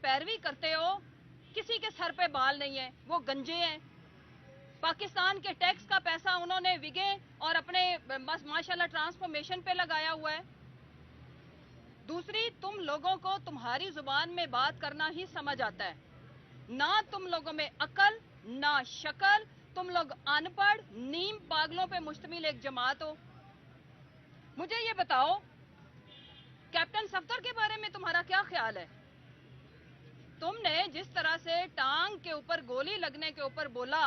पैरवी करते हो, किसी के सर पे बाल नहीं है, वो गंजे हैं। पाकिस्तान के टैक्स का पैसा उन्होंने विगे और अपने बस माशाल्लाह ट्रांसफॉर्मेशन पे लगाया हुआ है। दूसरी, तुम लोगों को तुम्हारी जुबान में बात करना ही समझ आता है, ना तुम लोगों में अकल ना शक्ल, तुम लोग अनपढ़ नीम पागलों पे मुश्तमिल एक जमात हो। मुझे ये बताओ, कैप्टन सफदर के बारे में तुम्हारा क्या ख्याल है? तुमने जिस तरह से टांग के ऊपर गोली लगने के ऊपर बोला,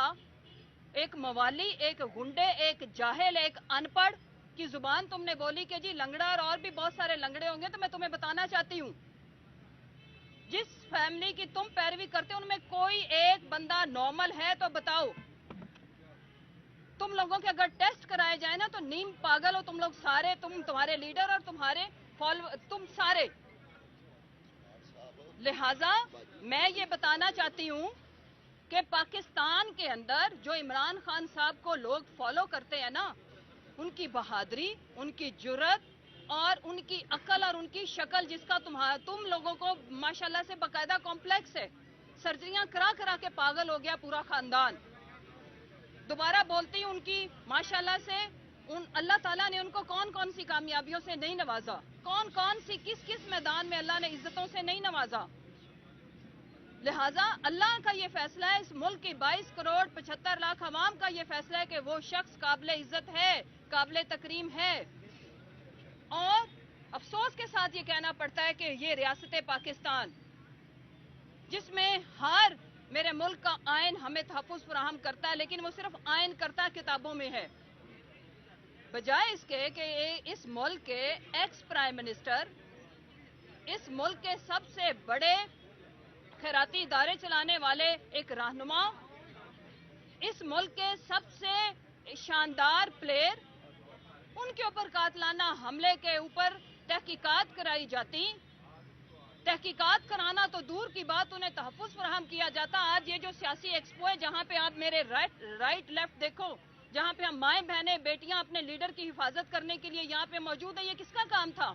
एक मवाली, एक गुंडे, एक जाहिल, एक अनपढ़ की जुबान तुमने बोली कि जी लंगड़ा और भी बहुत सारे लंगड़े होंगे, तो मैं तुम्हें बताना चाहती हूं, जिस फैमिली की तुम पैरवी करते हो उनमें कोई एक बंदा नॉर्मल है तो बताओ। तुम लोगों के अगर टेस्ट कराए जाए ना तो नीम पागल हो तुम लोग सारे, तुम्हारे लीडर और तुम्हारे फॉलोअर, तुम सारे। लिहाजा मैं ये बताना चाहती हूं कि पाकिस्तान के अंदर जो इमरान खान साहब को लोग फॉलो करते हैं ना, उनकी बहादुरी, उनकी जुर्रत और उनकी अकल और उनकी शक्ल, जिसका तुम लोगों को माशाल्लाह से बाकायदा कॉम्प्लेक्स है, सर्जरियां करा करा के पागल हो गया पूरा खानदान। दोबारा बोलती हूं, उनकी माशाल्लाह से अल्लाह ताला ने उनको कौन कौन सी कामयाबियों से नहीं नवाजा, कौन कौन सी किस किस मैदान में अल्लाह ने इज्जतों से नहीं नवाजा। लिहाजा अल्लाह का ये फैसला है, इस मुल्क की 22 करोड़ 75 लाख अवाम का ये फैसला है कि वो शख्स काबिल इज्जत है, काबिल तकरीम है। और अफसोस के साथ ये कहना पड़ता है कि ये रियासत पाकिस्तान, जिसमें हर मेरे मुल्क का आयन हमें तहफ़्फ़ुज़ फराहम करता है, लेकिन वो सिर्फ आयन करता किताबों में है, बजाय इसके कि इस मुल्क के एक्स प्राइम मिनिस्टर, इस मुल्क के सबसे बड़े खैराती इदारे चलाने वाले एक रहनुमा, इस मुल्क के सबसे शानदार प्लेयर, उनके ऊपर कातलाना हमले के ऊपर तहकीकात कराई जाती। तहकीकात कराना तो दूर की बात, उन्हें तहफ़्फ़ुज़ फराहम किया जाता। आज ये जो सियासी एक्सपो है, जहां पे आप मेरे राइट लेफ्ट देखो, जहां पे हम माएँ बहनें बेटियां अपने लीडर की हिफाजत करने के लिए यहां पे मौजूद है, ये किसका काम था?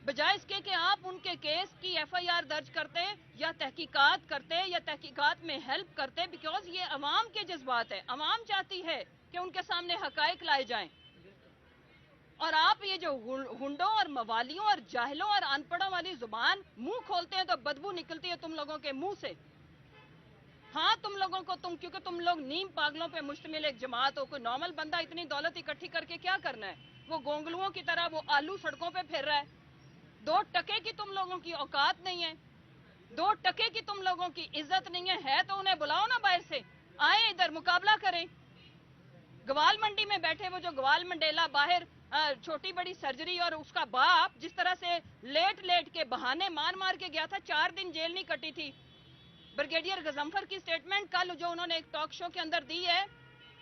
बजाय इसके कि आप उनके केस की FIR दर्ज करते या तहकीकात करते या तहकीकात में हेल्प करते, बिकॉज ये अवाम के जज्बात है, अवाम चाहती है कि उनके सामने हकायक लाए जाएं। और आप ये जो हुंडों और मवालियों और जाहिलों और अनपढ़ों वाली जुबान मुंह खोलते हैं तो बदबू निकलती है तुम लोगों के मुंह से। हाँ, तुम लोगों को क्योंकि तुम लोग नीम पागलों पे मुश्तमिल एक जमात हो। कोई नॉर्मल बंदा इतनी दौलत इकट्ठी करके क्या करना है? वो गोंगलुओं की तरह वो आलू सड़कों पे फिर रहा है। 2 टके की तुम लोगों की औकात नहीं है, 2 टके की तुम लोगों की इज्जत नहीं है तो उन्हें बुलाओ ना बाहर से, आए इधर मुकाबला करें। गवाल मंडी में बैठे वो जो गवाल मंडेला बाहर छोटी बड़ी सर्जरी और उसका बाप जिस तरह से लेट के बहाने मार मार के गया था, 4 दिन जेल नहीं कटी थी। ब्रिगेडियर गजंफर की स्टेटमेंट कल जो उन्होंने एक टॉक शो के अंदर दी है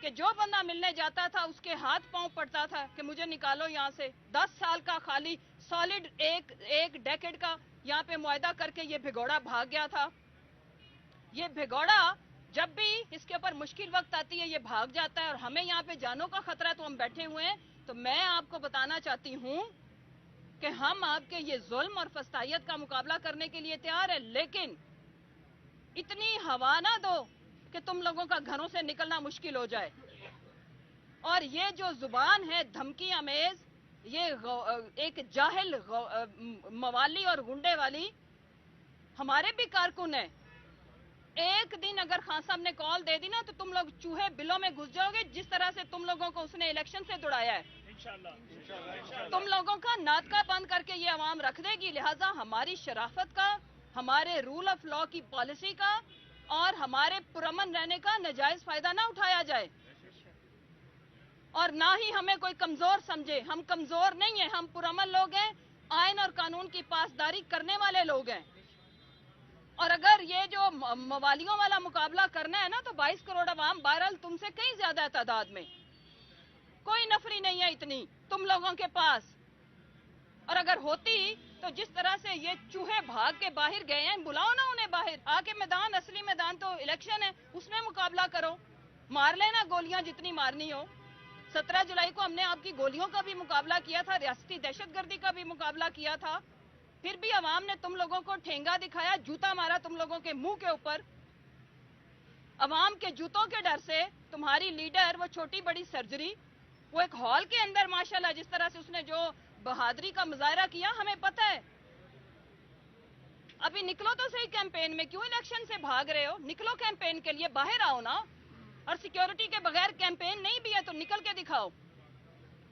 कि जो बंदा मिलने जाता था उसके हाथ पांव पड़ता था कि मुझे निकालो यहाँ से। 10 साल का खाली सॉलिड एक डेकेड का यहाँ पे मुआहदा करके ये भिगोड़ा भाग गया था। ये भिगोड़ा जब भी इसके ऊपर मुश्किल वक्त आती है ये भाग जाता है, और हमें यहाँ पे जानों का खतरा है तो हम बैठे हुए हैं। तो मैं आपको बताना चाहती हूँ कि हम आपके ये जुल्म और फस्तायत का मुकाबला करने के लिए तैयार है, लेकिन इतनी हवा ना दो कि तुम लोगों का घरों से निकलना मुश्किल हो जाए। और ये जो जुबान है धमकी अमेज, ये एक जाहिल मवाली और गुंडे वाली, हमारे भी कारकुन है। एक दिन अगर खान साहब ने कॉल दे दी ना तो तुम लोग चूहे बिलों में घुस जाओगे, जिस तरह से तुम लोगों को उसने इलेक्शन से दुड़ाया है। इंशाल्लाह तुम लोगों का नाटका बंद करके ये अवाम रख देगी। लिहाजा हमारी शराफत का, हमारे रूल ऑफ लॉ की पॉलिसी का और हमारे पुरअमन रहने का नाजायज फायदा ना उठाया जाए, और ना ही हमें कोई कमजोर समझे। हम कमजोर नहीं है, हम पुरअमन लोग हैं, आयन और कानून की पासदारी करने वाले लोग हैं। और अगर ये जो मवालियों वाला मुकाबला करना है ना तो 22 करोड़ अवाम बहरहाल तुमसे कहीं ज्यादा है तादाद में, कोई नफरी नहीं है इतनी तुम लोगों के पास। और अगर होती तो जिस तरह से ये चूहे भाग के बाहर गए हैं, बुलाओ ना उन्हें बाहर आके, मैदान, असली मैदान तो इलेक्शन है, उसमें मुकाबला करो, मार लेना गोलियां जितनी मारनी हो। 17 जुलाई को हमने आपकी गोलियों का भी मुकाबला किया था, रियासती दहशतगर्दी का भी मुकाबला किया था, پھر بھی عوام نے تم لوگوں کو ٹھینگا دکھایا, جوتا مارا تم لوگوں کے منہ کے اوپر. عوام کے جوتوں کے ڈر سے تمہاری لیڈر وہ چھوٹی بڑی سرجری, وہ ایک ہال کے اندر ماشاءاللہ جس طرح سے اس نے جو بہادری کا مظاہرہ کیا ہمیں پتہ ہے. ابھی نکلو تو صحیح کیمپین میں, کیوں الیکشن سے بھاگ رہے ہو؟ نکلو کیمپین کے لیے, باہر آؤ نا. اور سیکیورٹی کے بغیر کیمپین نہیں بھی ہے تو نکل کے دکھاؤ.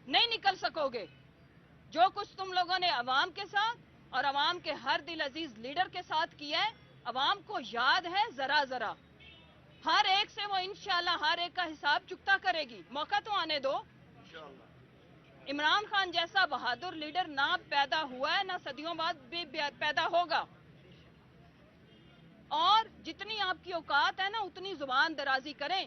نہیں نکل سکو گے. جو کچھ تم لوگوں نے عوام کے ساتھ اور عوام کے ہر دل عزیز لیڈر کے ساتھ کیا ہے, عوام کو یاد ہے ذرا ذرا. ہر ایک سے وہ انشاءاللہ ہر ایک کا حساب چکتا کرے گی. موقع تو آنے دو. عمران خان جیسا بہادر لیڈر نہ پیدا ہوا ہے, نہ صدیوں بعد بھی پیدا ہوگا. اور جتنی آپ کی اوقات ہے نا اتنی زبان درازی کریں,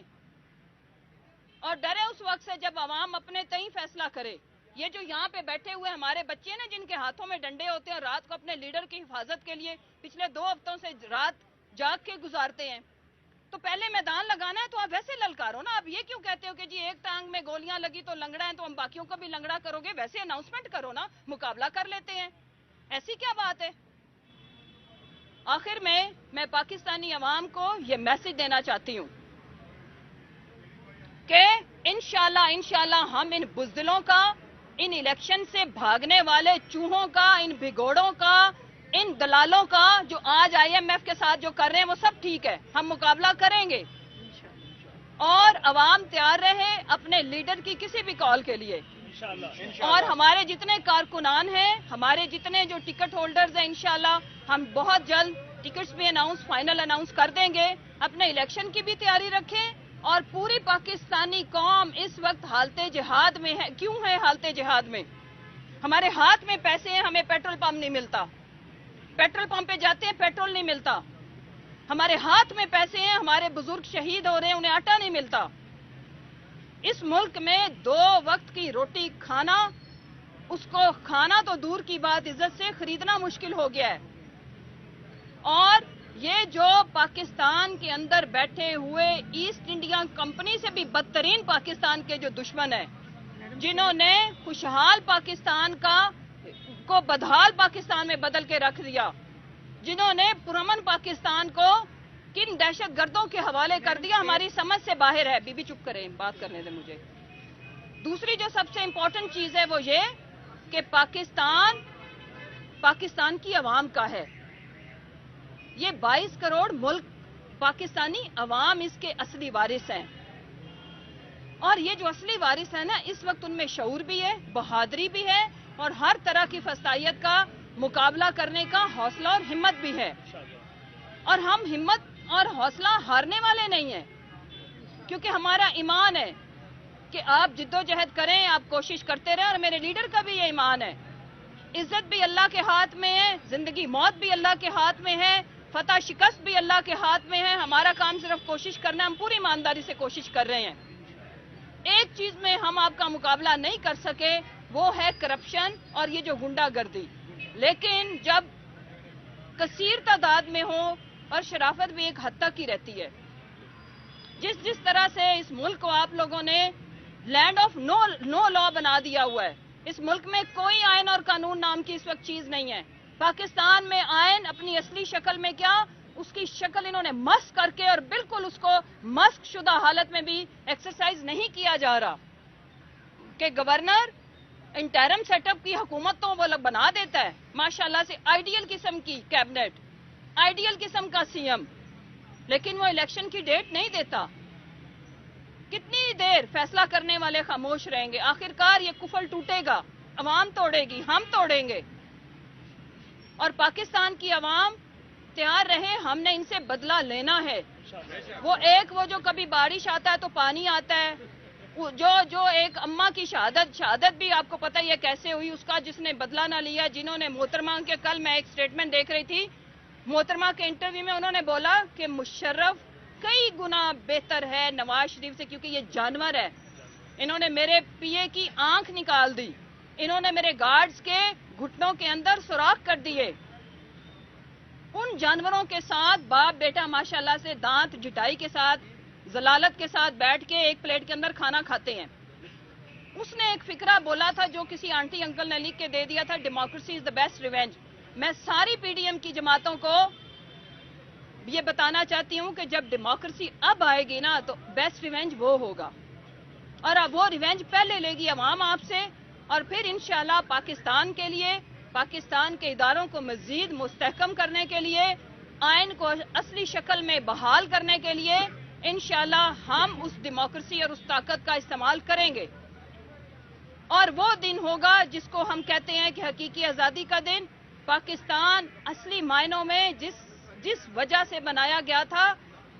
اور ڈرے اس وقت سے جب عوام اپنے تئیں فیصلہ کرے. یہ جو یہاں پہ بیٹھے ہوئے ہمارے بچے نا جن کے ہاتھوں میں ڈنڈے ہوتے ہیں, رات کو اپنے لیڈر کی حفاظت کے لیے پچھلے 2 ہفتوں سے رات جاگ کے گزارتے ہیں, تو پہلے میدان لگانا ہے تو آپ ویسے للکارو نا. آپ یہ کیوں کہتے ہو کہ جی ایک ٹانگ میں گولیاں لگی تو لنگڑا ہے تو ہم باقیوں کو بھی لنگڑا کرو گے؟ ویسے اناؤنسمنٹ کرو نا, مقابلہ کر لیتے ہیں. ایسی کیا بات ہے؟ آخر میں پاکستانی عوام کو یہ میسج دینا چاہتی ہوں کہ انشاءاللہ ہم ان بزدلوں کا, ان الیکشن سے بھاگنے والے چوہوں کا, ان بھگوڑوں کا, ان دلالوں کا جو آج IMF کے ساتھ جو کر رہے ہیں وہ سب ٹھیک ہے, ہم مقابلہ کریں گے. اور عوام تیار رہے اپنے لیڈر کی کسی بھی کال کے لیے. اور ہمارے جتنے کارکنان ہیں, ہمارے جتنے جو ٹکٹ ہولڈرز ہیں, انشاءاللہ ہم بہت جلد ٹکٹس بھی فائنل اناؤنس کر دیں گے. اپنے الیکشن کی بھی تیاری رکھیں. اور پوری پاکستانی قوم اس وقت حالت جہاد میں ہے. کیوں ہے حالت جہاد میں؟ ہمارے ہاتھ میں پیسے ہیں, ہمیں پیٹرول پمپ نہیں ملتا. پیٹرول پمپ پہ جاتے ہیں, پیٹرول نہیں ملتا. ہمارے ہاتھ میں پیسے ہیں, ہمارے بزرگ شہید ہو رہے ہیں, انہیں آٹا نہیں ملتا. اس ملک میں 2 وقت کی روٹی کھانا, اس کو کھانا تو دور کی بات, عزت سے خریدنا مشکل ہو گیا ہے. اور یہ جو پاکستان کے اندر بیٹھے ہوئے ایسٹ انڈیا کمپنی سے بھی بدترین پاکستان کے جو دشمن ہیں, جنہوں نے خوشحال پاکستان کو بدحال پاکستان میں بدل کے رکھ دیا, جنہوں نے پرامن پاکستان کو کن دہشت گردوں کے حوالے کر دیا, ہماری سمجھ سے باہر ہے. بی بی چپ کریں, بات کرنے دیں مجھے. دوسری جو سب سے امپورٹنٹ چیز ہے وہ یہ کہ پاکستان کی عوام کا ہے. یہ 22 کروڑ ملک پاکستانی عوام اس کے اصلی وارث ہیں. اور یہ جو اصلی وارث ہیں نا, اس وقت ان میں شعور بھی ہے, بہادری بھی ہے, اور ہر طرح کی فسطائیت کا مقابلہ کرنے کا حوصلہ اور ہمت بھی ہے. اور ہم ہمت اور حوصلہ ہارنے والے نہیں ہیں, کیونکہ ہمارا ایمان ہے کہ آپ جد و جہد کریں, آپ کوشش کرتے رہیں. اور میرے لیڈر کا بھی یہ ایمان ہے. عزت بھی اللہ کے ہاتھ میں ہے, زندگی موت بھی اللہ کے ہاتھ میں ہے, فتح شکست بھی اللہ کے ہاتھ میں ہے. ہمارا کام صرف کوشش کرنا ہے. ہم پوری ایمانداری سے کوشش کر رہے ہیں. ایک چیز میں ہم آپ کا مقابلہ نہیں کر سکے, وہ ہے کرپشن اور یہ جو گنڈا گردی. لیکن جب کثیر تعداد میں ہو, اور شرافت بھی ایک حد تک ہی رہتی ہے. جس طرح سے اس ملک کو آپ لوگوں نے لینڈ آف نو لا بنا دیا ہوا ہے, اس ملک میں کوئی آئین اور قانون نام کی اس وقت چیز نہیں ہے. پاکستان میں آئین اپنی اصلی شکل میں کیا, اس کی شکل انہوں نے مسخ کر کے, اور بالکل اس کو مسخ شدہ حالت میں بھی ایکسرسائز نہیں کیا جا رہا کہ گورنر انٹرم سیٹ اپ کی حکومت تو وہ بنا دیتا ہے ماشاءاللہ سے, آئیڈیل قسم کی کیبنٹ, آئیڈیل قسم کا CM, لیکن وہ الیکشن کی ڈیٹ نہیں دیتا. کتنی دیر فیصلہ کرنے والے خاموش رہیں گے؟ آخرکار یہ کفل ٹوٹے گا, عوام توڑے گی, ہم توڑیں گے. اور پاکستان کی عوام تیار رہے, ہم نے ان سے بدلہ لینا ہے. وہ جو کبھی بارش آتا ہے تو پانی آتا ہے, جو ایک اماں کی شہادت بھی آپ کو پتہ ہی ہے کیسے ہوئی, اس کا جس نے بدلہ نہ لیا, جنہوں نے محترمہ کے, کل میں ایک سٹیٹمنٹ دیکھ رہی تھی, محترمہ کے انٹرویو میں انہوں نے بولا کہ مشرف کئی گنا بہتر ہے نواز شریف سے, کیونکہ یہ جانور ہے. انہوں نے میرے PA کی آنکھ نکال دی, انہوں نے میرے گارڈز کے گھٹنوں کے اندر سوراخ کر دیے. ان جانوروں کے ساتھ باپ بیٹا ماشاءاللہ سے دانت جٹائی کے ساتھ, ذلالت کے ساتھ بیٹھ کے ایک پلیٹ کے اندر کھانا کھاتے ہیں. اس نے ایک فقرہ بولا تھا جو کسی آنٹی انکل نے لکھ کے دے دیا تھا, democracy is the best revenge. میں ساری پی ڈی ایم کی جماعتوں کو یہ بتانا چاہتی ہوں کہ جب ڈیموکریسی اب آئے گی نا تو بیسٹ ریونج وہ ہوگا، اور اب وہ ریونج پہلے لے گی عوام آپ سے، اور پھر انشاءاللہ پاکستان کے لیے، پاکستان کے اداروں کو مزید مستحکم کرنے کے لیے، آئین کو اصلی شکل میں بحال کرنے کے لیے انشاءاللہ ہم اس ڈیموکریسی اور اس طاقت کا استعمال کریں گے، اور وہ دن ہوگا جس کو ہم کہتے ہیں کہ حقیقی آزادی کا دن۔ پاکستان اصلی معنوں میں جس وجہ سے بنایا گیا تھا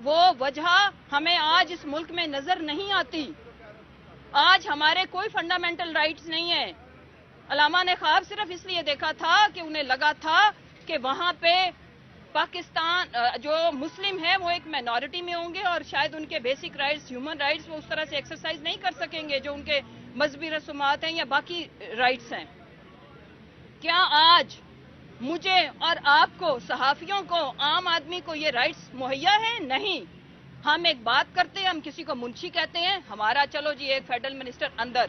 وہ وجہ ہمیں آج اس ملک میں نظر نہیں آتی۔ آج ہمارے کوئی فنڈامنٹل رائٹس نہیں ہیں۔ علامہ نے خواب صرف اس لیے دیکھا تھا کہ انہیں لگا تھا کہ وہاں پہ پاکستان جو مسلم ہیں وہ ایک مائنورٹی میں ہوں گے اور شاید ان کے بیسک رائٹس، ہیومن رائٹس وہ اس طرح سے ایکسرسائز نہیں کر سکیں گے جو ان کے مذہبی رسومات ہیں یا باقی رائٹس ہیں۔ کیا آج مجھے اور آپ کو، صحافیوں کو، عام آدمی کو یہ رائٹس مہیا ہیں؟ نہیں۔ ہم ایک بات کرتے ہیں، ہم کسی کو منشی کہتے ہیں، ہمارا چلو جی ایک فیڈرل منسٹر اندر،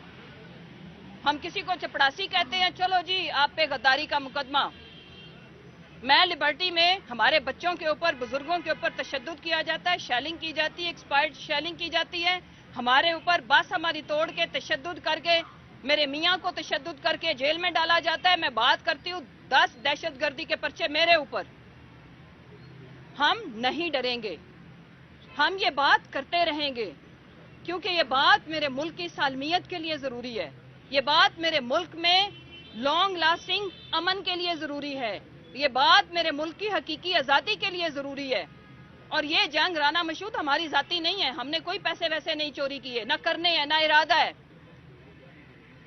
ہم کسی کو چپڑاسی کہتے ہیں، چلو جی آپ پہ غداری کا مقدمہ۔ میں لبرٹی میں ہمارے بچوں کے اوپر، بزرگوں کے اوپر تشدد کیا جاتا ہے، شیلنگ کی جاتی ہے، ایکسپائرڈ شیلنگ کی جاتی ہے، ہمارے اوپر بس ہماری توڑ کے تشدد کر کے، میرے میاں کو تشدد کر کے جیل میں ڈالا جاتا ہے۔ میں بات کرتی ہوں 10 دہشت گردی کے پرچے میرے اوپر۔ ہم نہیں ڈریں گے، ہم یہ بات کرتے رہیں گے، کیونکہ یہ بات میرے ملک کی سالمیت کے لیے ضروری ہے، یہ بات میرے ملک میں لانگ لاسٹنگ امن کے لیے ضروری ہے، یہ بات میرے ملک کی حقیقی آزادی کے لیے ضروری ہے۔ اور یہ جنگ رانا مشہود ہماری ذاتی نہیں ہے، ہم نے کوئی پیسے ویسے نہیں چوری کیے، نہ کرنے ہیں، نہ ارادہ ہے،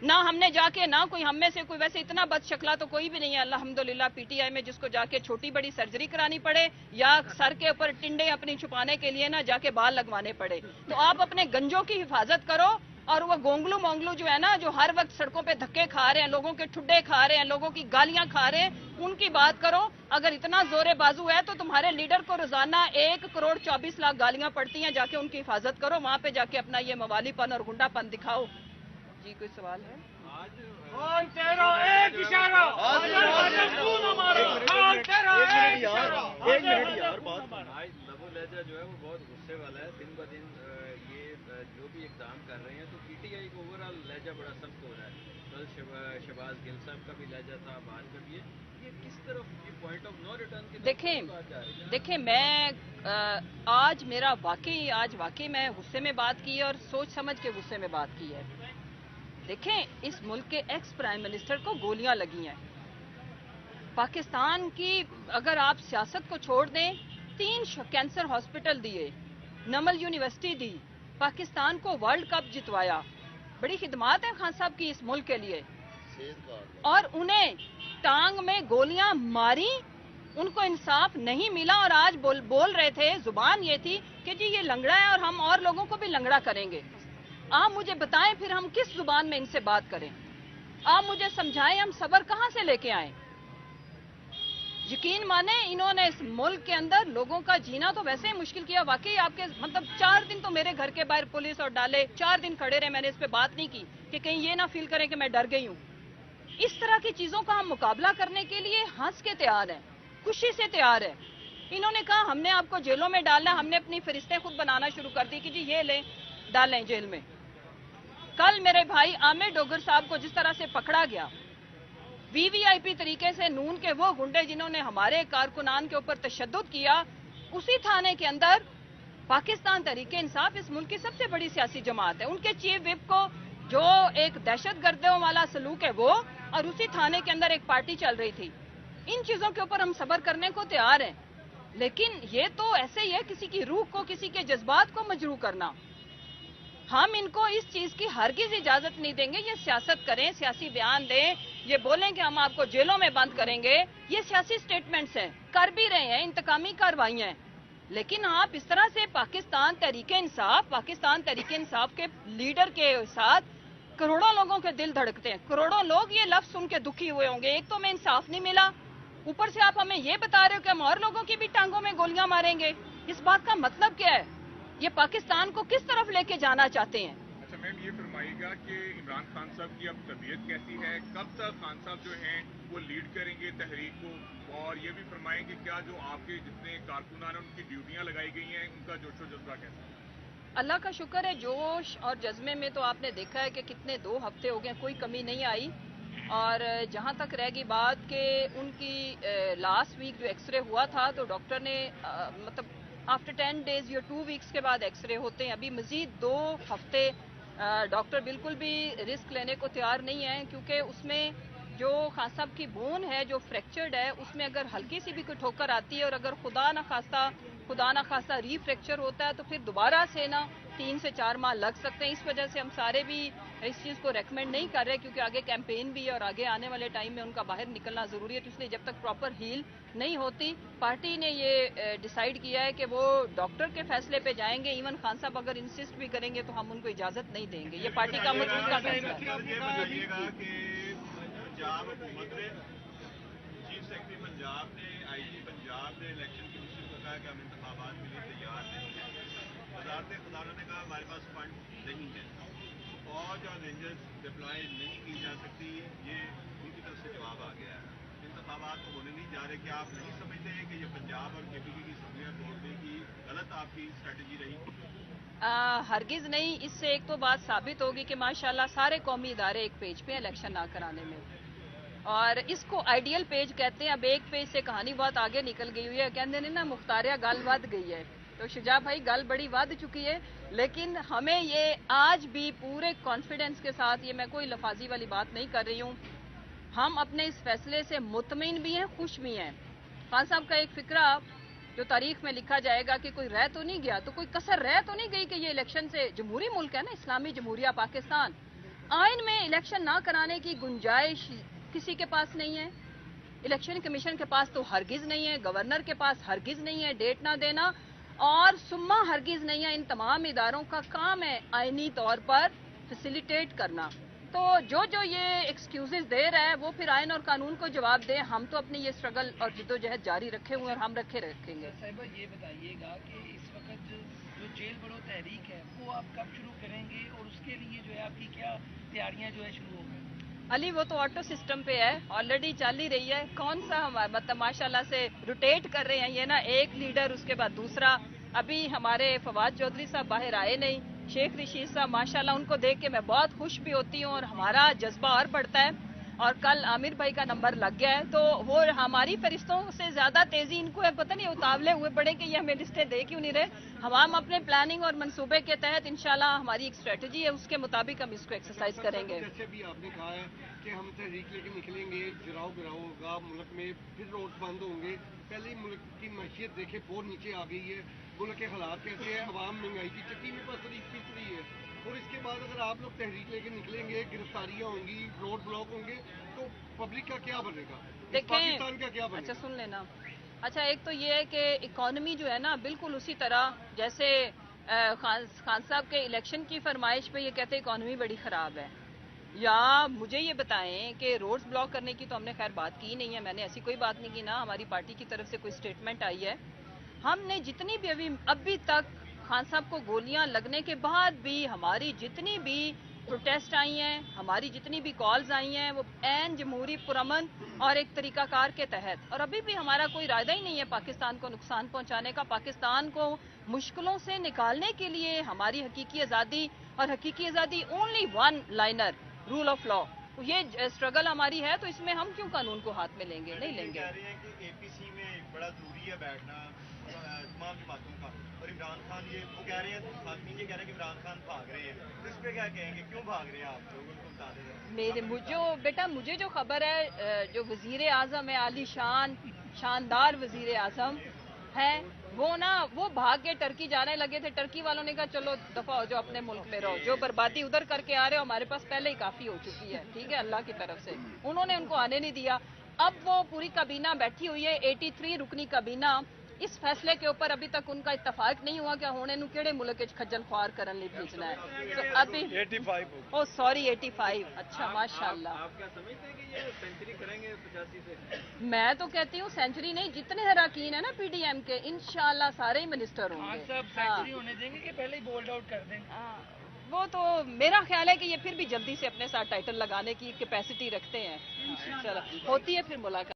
نہ ہم نے جا کے، نہ کوئی ہم میں سے کوئی ویسے اتنا بد شکلا تو کوئی بھی نہیں ہے الحمدللہ پی ٹی آئی میں جس کو جا کے چھوٹی بڑی سرجری کرانی پڑے یا سر کے اوپر ٹنڈے اپنی چھپانے کے لیے نہ جا کے بال لگوانے پڑے۔ تو آپ اپنے گنجوں کی حفاظت کرو، اور وہ گونگلو مونگلو جو ہے نا، جو ہر وقت سڑکوں پہ دھکے کھا رہے ہیں، لوگوں کے ٹھڈے کھا رہے ہیں، لوگوں کی گالیاں کھا رہے ہیں، ان کی بات کرو۔ اگر اتنا زور بازو ہے تو تمہارے لیڈر کو روزانہ 1,24,00,000 گالیاں پڑتی ہیں، جا کے ان کی حفاظت کرو، وہاں پہ جا کے اپنا یہ موالی پن اور گنڈا پن دکھاؤ۔ جی کوئی سوال ہے؟ لہجہ جو ہے وہ بہت غصے والا ہے، دن بہ دن یہ جو بھی اقدام کر رہے ہیں تو پی ٹی آئی کو اوورآل لہجہ بڑا سخت ہو رہا ہے۔ کل شہباز گل صاحب کا بھی لہجہ تھا، آج کا بھی ہے، یہ کس طرف یہ پوائنٹ آف نو ریٹرن کی دیکھیں میں آج واقعی میں غصے میں بات کی ہے اور سوچ سمجھ کے غصے میں بات کی ہے۔ دیکھیں اس ملک کے ایکس پرائم منسٹر کو گولیاں لگی ہیں۔ پاکستان کی اگر آپ سیاست کو چھوڑ دیں، 3 کینسر ہاسپٹل دیے، نمل یونیورسٹی دی، پاکستان کو ورلڈ کپ جتوایا، بڑی خدمات ہیں خان صاحب کی اس ملک کے لیے، اور انہیں ٹانگ میں گولیاں ماری، ان کو انصاف نہیں ملا، اور آج بول رہے تھے، زبان یہ تھی کہ جی یہ لنگڑا ہے اور ہم اور لوگوں کو بھی لنگڑا کریں گے۔ آپ مجھے بتائیں پھر ہم کس زبان میں ان سے بات کریں؟ آپ مجھے سمجھائیں ہم صبر کہاں سے لے کے آئیں؟ یقین مانیں انہوں نے اس ملک کے اندر لوگوں کا جینا تو ویسے ہی مشکل کیا۔ واقعی آپ کے 4 دن تو میرے گھر کے باہر پولیس اور ڈالے، 4 دن کھڑے رہے، میں نے اس پہ بات نہیں کی کہ کہیں یہ نہ فیل کریں کہ میں ڈر گئی ہوں۔ اس طرح کی چیزوں کا ہم مقابلہ کرنے کے لیے ہنس کے تیار ہیں، خوشی سے تیار ہیں۔ انہوں نے کہا ہم نے آپ کو جیلوں میں ڈالنا، ہم نے اپنی فہرستیں خود بنانا شروع کر دی کہ جی یہ لیں ڈالیں جیل میں۔ کل میرے بھائی عامر ڈوگر صاحب کو جس طرح سے پکڑا گیا، وی وی آئی پی طریقے سے نون کے وہ گنڈے جنہوں نے ہمارے کارکنان کے اوپر تشدد کیا، اسی تھانے کے اندر پاکستان تحریک انصاف اس ملک کی سب سے بڑی سیاسی جماعت ہے، ان کے چیف وپ کو جو ایک دہشت گردوں والا سلوک ہے وہ، اور اسی تھانے کے اندر ایک پارٹی چل رہی تھی۔ ان چیزوں کے اوپر ہم صبر کرنے کو تیار ہیں، لیکن یہ تو ایسے ہی ہے کسی کی روح کو، کسی کے جذبات کو مجروح کرنا۔ ہم ان کو اس چیز کی ہرگز اجازت نہیں دیں گے۔ یہ سیاست کریں، سیاسی بیان دیں، یہ بولیں کہ ہم آپ کو جیلوں میں بند کریں گے، یہ سیاسی سٹیٹمنٹس ہیں، کر بھی رہے ہیں، انتقامی کارروائیاں ہیں، لیکن آپ اس طرح سے پاکستان تحریک انصاف کے لیڈر کے ساتھ کروڑوں لوگوں کے دل دھڑکتے ہیں، کروڑوں لوگ یہ لفظ سن کے دکھی ہوئے ہوں گے، ایک تو ہمیں انصاف نہیں ملا، اوپر سے آپ ہمیں یہ بتا رہے ہو کہ ہم اور لوگوں کی بھی ٹانگوں میں گولیاں ماریں گے۔ اس بات کا مطلب کیا ہے؟ یہ پاکستان کو کس طرف لے کے جانا چاہتے ہیں؟ اچھا میم یہ فرمائیے گا کہ इमरान खान साहब की अब तबीयत कैसी है, कब तक खान साहब जो हैं वो लीड करेंगे तहरीक को, और ये भी फरमाएं कि क्या जो आपके जितने कारकुनान हैं उनकी ड्यूटियां लगाई गई हैं उनका जोशो जज्बा कैसा है? अल्लाह का शुक्र है, जोश और जज्बे में तो आपने देखा है कि कितने 2 हफ्ते हो गए, कोई कमी नहीं आई। और जहाँ तक रह गई बात कि उनकी लास्ट वीक जो एक्सरे हुआ था तो डॉक्टर ने मतलब आफ्टर 10 डेज या 2 वीक्स के बाद एक्सरे होते हैं। अभी मजीद 2 हफ्ते डॉक्टर बिल्कुल भी रिस्क लेने को तैयार नहीं है, क्योंकि उसमें जो खान साहब की बोन है जो फ्रैक्चर्ड है, उसमें अगर हल्की सी भी कोई ठोकर आती है और अगर खुदा ना खास्ता रीफ्रैक्चर होता है तो फिर दोबारा से ना 3 से 4 माह लग सकते हैं। इस वजह से हम सारे भी इस चीज़ को रेकमेंड नहीं कर रहे, क्योंकि आगे कैंपेन भी है और आगे आने वाले टाइम में उनका बाहर निकलना ज़रूरी है। तो इसलिए जब तक प्रॉपर हील नहीं होती, पार्टी ने ये डिसाइड किया है कि वो डॉक्टर के फैसले पे जाएंगे। इवन खान साहब अगर इंसिस्ट भी करेंगे तो हम उनको इजाज़त नहीं देंगे। ये पार्टी का मजबूत का फैसला है। पंजाब हुकूमत ने, चीफ सेक्रेटरी पंजाब ने, आईजी पंजाब ने इलेक्शन कमीशन को कहा कि हम इंतखाबात के लिए तैयार नहीं हैं। वजारत खजाना ने कहा हमारे पास फंड नहीं है, फौज और रेंजर्स डिप्लॉय नहीं की जा सकती। ये उनकी तरफ से जवाब आ गया है। इंतखाबात तो होने नहीं जा रहे। क्या आप नहीं समझते हैं कि ये पंजाब और केपीके की असम्बलियां तोड़ने की गलत आपकी स्ट्रेटजी रही? हरगिज नहीं। इससे एक तो बात साबित होगी कि माशाल्लाह सारे कौमी इदारे एक पेज पे इलेक्शन ना कराने में, और इसको आइडियल पेज कहते हैं। अब एक पेज से कहानी बहुत आगे निकल गई हुई है। कहते हैं ना मुख्तारिया गल वध गई है, तो शुजा भाई गल बड़ी वध चुकी है। लेकिन हमें ये आज भी पूरे कॉन्फिडेंस के साथ, ये मैं कोई लफाजी वाली बात नहीं कर रही हूँ, हम अपने इस फैसले से मुतमिन भी हैं, खुश भी हैं। खान साहब का एक फिक्रा जो तारीख में लिखा जाएगा कि कोई रह तो नहीं गया, तो कोई कसर रह तो नहीं गई कि ये इलेक्शन से, जमहूरी मुल्क है ना, इस्लामी जमहूरिया पाकिस्तान, आइन में इलेक्शन ना कराने की गुंजाइश किसी के पास नहीं है। इलेक्शन कमीशन के पास तो हरगिज नहीं है, गवर्नर के पास हरगिज नहीं है डेट ना देना, और सुम्मा हरगिज नहीं है। इन तमाम इदारों का काम है आइनी तौर पर फैसिलिटेट करना। तो जो ये एक्सक्यूजेस दे रहा है वो फिर आइन और कानून को जवाब दे। हम तो अपनी ये स्ट्रगल और जिद्दोजहद जारी रखे हुए और हम रखेंगे। साहिबा ये बताइएगा कि इस वक्त जो जेल बढ़ो तहरीक है वो आप कब शुरू करेंगे, और उसके लिए जो है आपकी क्या तैयारियां जो है शुरू हो गई? अली वो तो ऑटो सिस्टम पे है, ऑलरेडी चल ही रही है। कौन सा हमारा मतलब माशाल्लाह से रोटेट कर रहे हैं ये ना, एक लीडर उसके बाद दूसरा। अभी हमारे फवाद चौधरी साहब बाहर आए नहीं, शेख रशीद साहब माशाल्लाह, उनको देख के मैं बहुत खुश भी होती हूँ और हमारा जज्बा और बढ़ता है। और कल आमिर भाई का नंबर लग गया है, तो वो हमारी फरिश्तों से ज्यादा तेजी इनको है। पता नहीं उतावले हुए पड़े कि ये हमें लिस्टें दे क्यों नहीं रहे। हम अपने प्लानिंग और मंसूबे के तहत इंशाल्लाह हमारी एक स्ट्रेटजी है, उसके मुताबिक हम इसको एक्सरसाइज करेंगे। जैसे भी आपने कहा है कि हम तहरीक लेके निकलेंगे, गिराव होगा मुल्क में, फिर रोड बंद होंगे। पहले ही मुल्क की मैशियत देखे बहुत नीचे आ गई है, मुल्क के हालात कैसे हैं, अवाम महंगाई की चक्की में पीस रही है। और इसके बाद अगर आप लोग तहरीक लेके निकलेंगे, गिरफ्तारियां होंगी, रोड ब्लॉक होंगे, तो पब्लिक का क्या बनेगा, पाकिस्तान का क्या बनेगा? अच्छा सुन लेना। अच्छा, एक तो ये है कि इकॉनमी जो है ना बिल्कुल उसी तरह जैसे खान साहब के इलेक्शन की फरमाइश पे ये कहते हैं इकॉनमी बड़ी ख़राब है, या मुझे ये बताएं कि रोड्स ब्लॉक करने की तो हमने खैर बात की नहीं है। मैंने ऐसी कोई बात नहीं की, ना हमारी पार्टी की तरफ से कोई स्टेटमेंट आई है। हमने जितनी भी अभी तक खान साहब को गोलियां लगने के बाद भी हमारी जितनी भी प्रोटेस्ट आई हैं, हमारी जितनी भी कॉल्स आई हैं, वो ऐन जमहूरी पुरअमन और एक तरीकाकार के तहत। और अभी भी हमारा कोई इरादा ही नहीं है पाकिस्तान को नुकसान पहुंचाने का। पाकिस्तान को मुश्किलों से निकालने के लिए हमारी हकीकी आज़ादी, और हकीकी आज़ादी only one liner, rule of law, ये स्ट्रगल हमारी है। तो इसमें हम क्यों कानून को हाथ में लेंगे? नहीं लेंगे। कह रहे हैं कि एपीसी में बड़ा जरूरी है बैठना तमाम जमातों का, और इमरान खान ये वो कह रहे हैं, ये कह रहे हैं कि इमरान खान भाग रहे हैं, तो इस पे क्या कहेंगे, क्यों भाग रहे हैं आप लोग, उनको बता दें। मुझे जो खबर है, जो वजीर आजम है, आली शानदार वजीर आजम है, वो भाग के टर्की जाने लगे थे। टर्की वालों ने कहा चलो दफा हो, जो अपने मुल्क में रहो, जो बर्बादी उधर करके आ रहे हो हमारे पास पहले ही काफी हो चुकी है। ठीक है, अल्लाह की तरफ से उन्होंने उनको आने नहीं दिया। अब वो पूरी काबीना बैठी हुई है, 83 रुकनी काबीना। इस फैसले के ऊपर अभी तक उनका इत्तफाक नहीं हुआ कि होने नु केड़े मुल्क च खज्जल ख्वार करन लिए भेजना है। तो अभी 85 ओ सॉरी 85। अच्छा माशाल्लाह। आप क्या समझते हैं कि ये सेंचुरी करेंगे 85 से? मैं तो कहती हूँ सेंचुरी नहीं, जितने अरकान है ना पीडीएम के इंशाल्लाह सारे ही मिनिस्टर होंगे। सब सेंचुरी होने देंगे कि पहले ही बोल्ड आउट कर देंगे? वो तो मेरा ख्याल है कि ये फिर भी जल्दी से अपने साथ टाइटल लगाने की कैपेसिटी रखते हैं। चलो, होती है फिर मुलाकात।